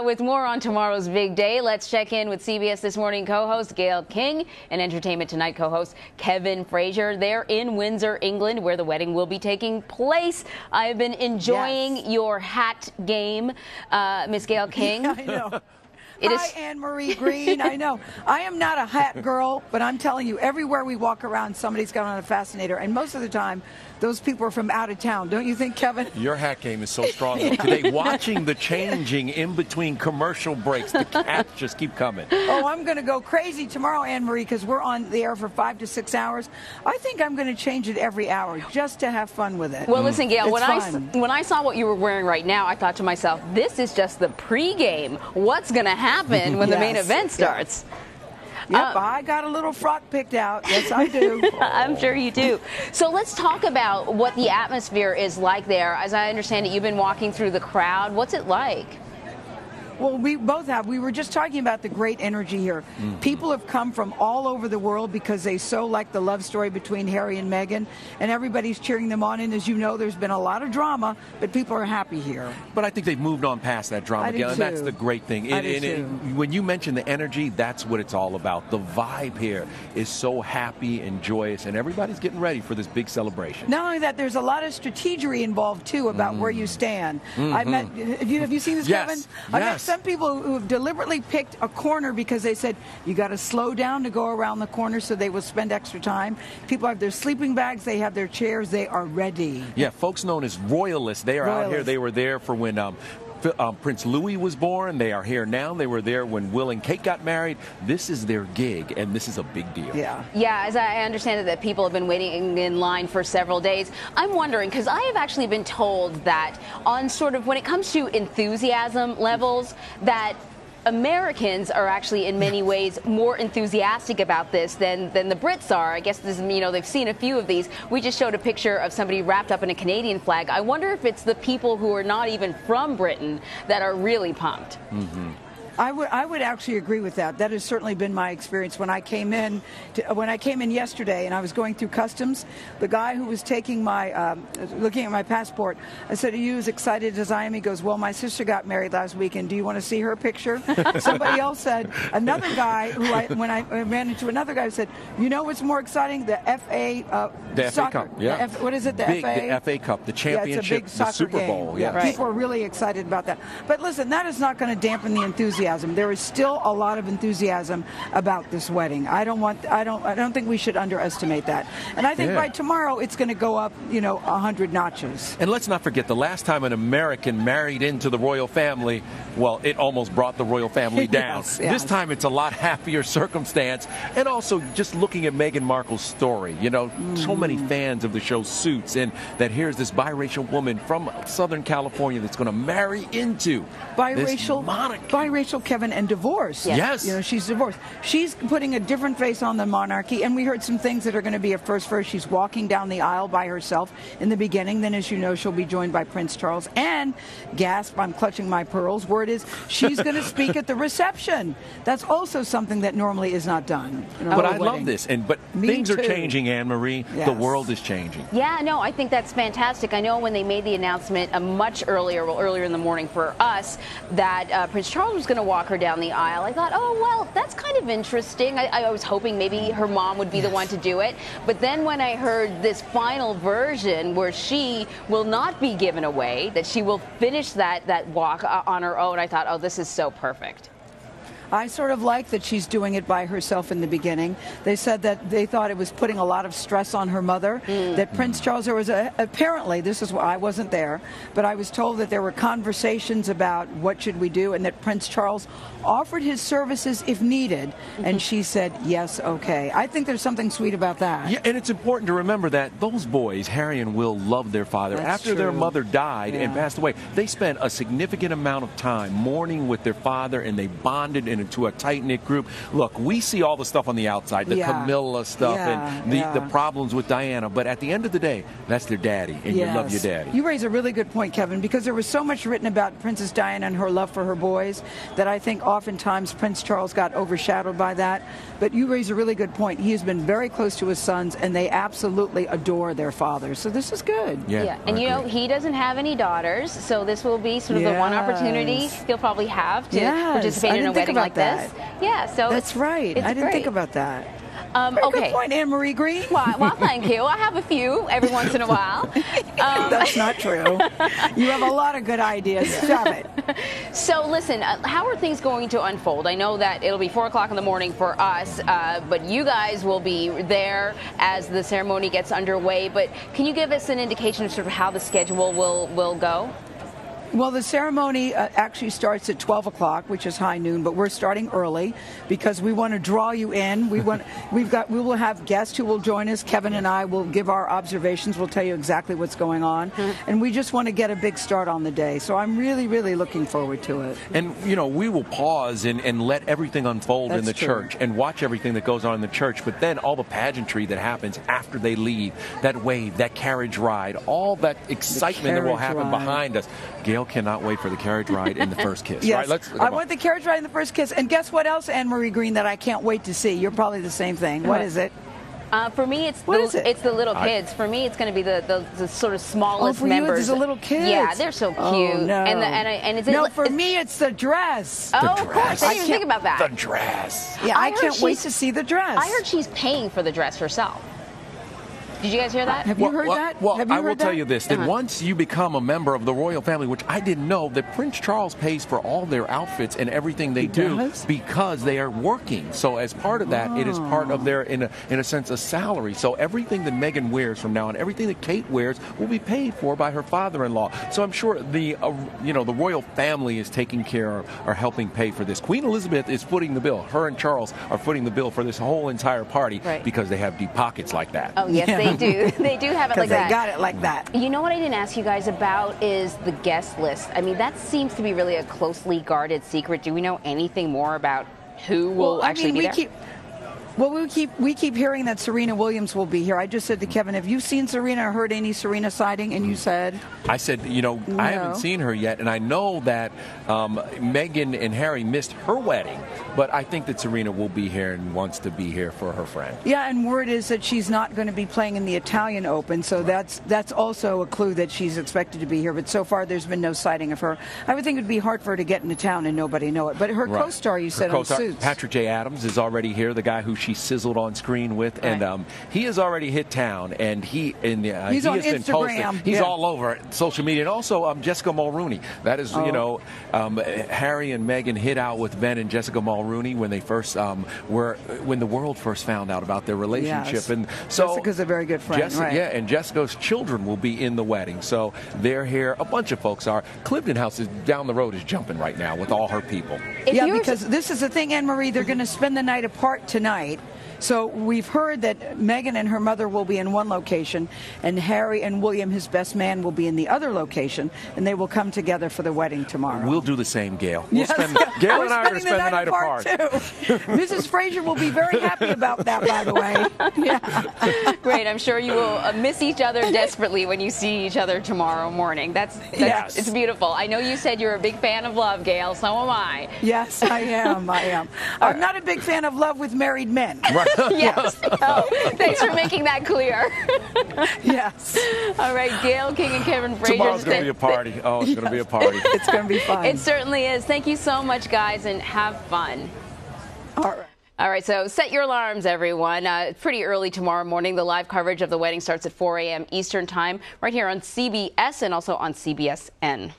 With more on tomorrow's big day, let's check in with CBS This Morning co-host Gayle King and Entertainment Tonight co-host Kevin Frazier. They're in Windsor, England, where the wedding will be taking place. I have been enjoying your hat game, Miss Gayle King. I know. Hi, Anne-Marie Green. I know. I am not a hat girl, but I'm telling you, everywhere we walk around, somebody's got on a fascinator. And most of the time, those people are from out of town. Don't you think, Kevin? Your hat game is so strong today. Watching the changing in between commercial breaks, the cats just keep coming. Oh, I'm going to go crazy tomorrow, Anne-Marie, because we're on the air for 5 to 6 hours. I think I'm going to change it every hour just to have fun with it. Well, listen, Gayle, when I saw what you were wearing right now, I thought to myself, this is just the pregame. What's going to happen when the main event starts? Yep, I got a little frock picked out. Yes, I do. I'm sure you do. So let's talk about what the atmosphere is like there. As I understand it, you've been walking through the crowd. What's it like? Well, we both have. We were just talking about the great energy here. People have come from all over the world because they so like the love story between Harry and Meghan, and everybody's cheering them on. And as you know, there's been a lot of drama, but people are happy here. But I think they've moved on past that drama, Gayle, and that's the great thing. When you mention the energy, that's what it's all about. The vibe here is so happy and joyous, and everybody's getting ready for this big celebration. Not only that, there's a lot of strategery involved, too, about where you stand. I met, have you seen this, Kevin? I met some people who have deliberately picked a corner because they said you got to slow down to go around the corner, so they will spend extra time. People have their sleeping bags, they have their chairs, they are ready. Yeah, folks known as royalists, they are out here. They were there for when Prince Louis was born. They are here now. They were there when Will and Kate got married. This is their gig, and this is a big deal. Yeah, as I understand it, that people have been waiting in line for several days. I'm wondering, because I have actually been told that on sort of when it comes to enthusiasm levels, that Americans are actually in many ways more enthusiastic about this than the Brits are. I guess this, they've seen a few of these. We just showed a picture of somebody wrapped up in a Canadian flag. I wonder if it's the people who are not even from Britain that are really pumped. I would actually agree with that. That has certainly been my experience when I came in. When I came in yesterday and I was going through customs, the guy who was taking my looking at my passport, I said, "Are you as excited as I am?" He goes, "Well, my sister got married last weekend. Do you want to see her picture?" Somebody else said, another guy when I ran into another guy who said, "You know what's more exciting? The FA soccer. Cup. Yeah. What is it? The FA Cup, the championship, the Super Bowl. Game. Yeah. People are really excited about that. But listen, that is not going to dampen the enthusiasm. There is still a lot of enthusiasm about this wedding. I don't think we should underestimate that. And I think by tomorrow it's going to go up, 100 notches. And let's not forget, the last time an American married into the royal family, well, it almost brought the royal family down. This time it's a lot happier circumstance. And also just looking at Meghan Markle's story, so many fans of the show Suits, and that here's this biracial woman from Southern California that's going to marry into biracial monarch. Biracial, Kevin, and divorced. Yes. She's divorced. She's putting a different face on the monarchy, and we heard some things that are going to be a first for her. She's walking down the aisle by herself in the beginning. Then, as you know, she'll be joined by Prince Charles. And, gasp, I'm clutching my pearls, word is she's going to speak at the reception. That's also something that normally is not done. But I love this. But things are changing, Anne-Marie. The world is changing. Yeah, no, I think that's fantastic. I know when they made the announcement much earlier in the morning for us, that Prince Charles was going to walk her down the aisle, I thought, oh, well, that's kind of interesting. I was hoping maybe her mom would be the one to do it. But then when I heard this final version where she will not be given away, that she will finish that walk on her own, I thought, oh, this is so perfect. I sort of like that she's doing it by herself in the beginning. They said that they thought it was putting a lot of stress on her mother, that Prince Charles, there was apparently, this is why I wasn't there, but I was told that there were conversations about what should we do, and that Prince Charles offered his services if needed, and she said, yes, okay. I think there's something sweet about that. Yeah, and it's important to remember that those boys, Harry and Will, loved their father. After their mother died and passed away, they spent a significant amount of time mourning with their father, and they bonded into a tight-knit group. Look, we see all the stuff on the outside, the Camilla stuff and the problems with Diana, but at the end of the day, that's their daddy, and you love your daddy. You raise a really good point, Kevin, because there was so much written about Princess Diana and her love for her boys that I think oftentimes Prince Charles got overshadowed by that. But you raise a really good point. He has been very close to his sons, and they absolutely adore their father. So this is good. Yeah. And you know, he doesn't have any daughters, so this will be sort of the one opportunity he'll probably have to participate in a wedding like this. Yeah, so that's right. I didn't think about that. Okay. Good point, Anne-Marie Green. Well, thank you. I have a few every once in a while. That's not true. You have a lot of good ideas. Stop it. So listen, how are things going to unfold? I know that it'll be 4 o'clock in the morning for us, but you guys will be there as the ceremony gets underway. But can you give us an indication of sort of how the schedule will go? Well, the ceremony actually starts at 12 o'clock, which is high noon, but we're starting early because we want to draw you in. We will have guests who will join us. Kevin and I will give our observations. We'll tell you exactly what's going on. And we just want to get a big start on the day. So I'm really, really looking forward to it. And, you know, we will pause and let everything unfold in the church and watch everything that goes on in the church. But then all the pageantry that happens after they leave, that wave, that carriage ride, all that excitement that will happen behind us. Gayle cannot wait for the carriage ride and the first kiss. Yes, right? I want the carriage ride and the first kiss. And guess what else, Anne-Marie Green, that I can't wait to see? You're probably the same thing. What is it? For me, it's the little kids. For me, it's going to be the sort of smallest members. There's the little kids. Yeah, they're so cute. Oh, no. And it's for me, it's the dress. Oh, of course. I didn't even think about that. The dress. Yeah, I can't wait to see the dress. I heard she's paying for the dress herself. Did you guys hear that? Have you heard that? Well, I will tell you this, that once you become a member of the royal family, which I didn't know, that Prince Charles pays for all their outfits and everything they do because they are working. So as part of that, it is part of their, in a sense, a salary. So everything that Meghan wears from now on, everything that Kate wears, will be paid for by her father-in-law. So I'm sure the royal family is taking care or helping pay for this. Queen Elizabeth is footing the bill. Her and Charles are footing the bill for this whole entire party because they have deep pockets like that. Oh, yes, they do. They do have it like that. They got it like that. You know what I didn't ask you guys about is the guest list. I mean, that seems to be really a closely guarded secret. Do we know anything more about who will actually be there? We keep hearing that Serena Williams will be here. I just said to Kevin, have you seen Serena or heard any Serena sighting? And you said? I said, no. I haven't seen her yet. And I know that Meghan and Harry missed her wedding. But I think that Serena will be here and wants to be here for her friend. Yeah, and word is that she's not going to be playing in the Italian Open. So that's also a clue that she's expected to be here. But so far, there's been no sighting of her. I would think it would be hard for her to get into town and nobody know it. But her co-star, you said, on Suits. Patrick J. Adams is already here, the guy who she sizzled on screen with, and he has already hit town, and he's on Instagram. Been posted. He's all over social media, and also Jessica Mulrooney. That is, Harry and Meghan hit out with Ben and Jessica Mulrooney when they first when the world first found out about their relationship, and so Jessica's a very good friend. Yeah, and Jessica's children will be in the wedding, so they're here. A bunch of folks are. Clifton House is down the road, is jumping right now with all her people. Because this is the thing, Anne-Marie. They're going to spend the night apart tonight. So we've heard that Meghan and her mother will be in one location, and Harry and William, his best man, will be in the other location, and they will come together for the wedding tomorrow. We'll do the same, Gayle. Gayle and I are going to spend the night apart. Too. Mrs. Frazier will be very happy about that, by the way. Yeah. Great. I'm sure you will miss each other desperately when you see each other tomorrow morning. It's beautiful. I know you said you're a big fan of love, Gayle. So am I. Yes, I am. I'm not a big fan of love with married men. Right. Yes. Oh, thanks for making that clear. Yes. All right, Gayle King and Kevin Frazier. Tomorrow's going to be a party. Oh, it's going to be a party. It's going to be fun. It certainly is. Thank you so much, guys, and have fun. All right, so set your alarms, everyone. Pretty early tomorrow morning. The live coverage of the wedding starts at 4 a.m. Eastern Time right here on CBS and also on CBSN.